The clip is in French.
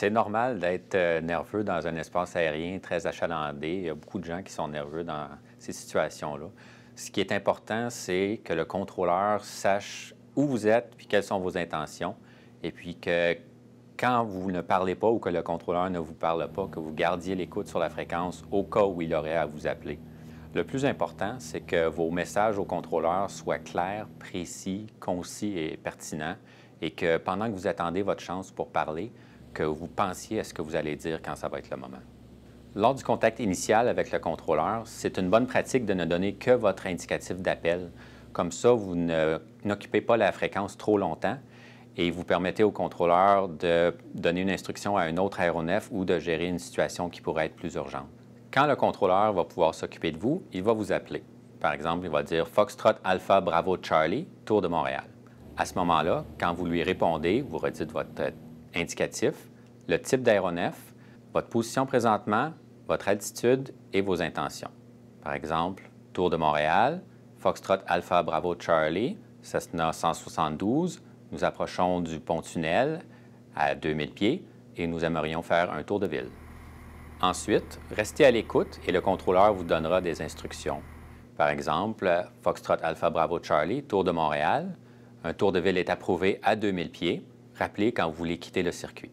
C'est normal d'être nerveux dans un espace aérien très achalandé. Il y a beaucoup de gens qui sont nerveux dans ces situations-là. Ce qui est important, c'est que le contrôleur sache où vous êtes puis quelles sont vos intentions. Et puis que quand vous ne parlez pas ou que le contrôleur ne vous parle pas, que vous gardiez l'écoute sur la fréquence au cas où il aurait à vous appeler. Le plus important, c'est que vos messages au contrôleur soient clairs, précis, concis et pertinents et que pendant que vous attendez votre chance pour parler, que vous pensiez à ce que vous allez dire quand ça va être le moment. Lors du contact initial avec le contrôleur, c'est une bonne pratique de ne donner que votre indicatif d'appel. Comme ça, vous n'occupez pas la fréquence trop longtemps et vous permettez au contrôleur de donner une instruction à un autre aéronef ou de gérer une situation qui pourrait être plus urgente. Quand le contrôleur va pouvoir s'occuper de vous, il va vous appeler. Par exemple, il va dire « Foxtrot Alpha Bravo Charlie, Tour de Montréal ». À ce moment-là, quand vous lui répondez, vous redites votre indicatif, le type d'aéronef, votre position présentement, votre altitude et vos intentions. Par exemple, Tour de Montréal, Foxtrot Alpha Bravo Charlie, Cessna 172, nous approchons du pont-tunnel à 2000 pieds et nous aimerions faire un tour de ville. Ensuite, restez à l'écoute et le contrôleur vous donnera des instructions. Par exemple, Foxtrot Alpha Bravo Charlie, Tour de Montréal, un tour de ville est approuvé à 2000 pieds. Rappelez quand vous voulez quitter le circuit.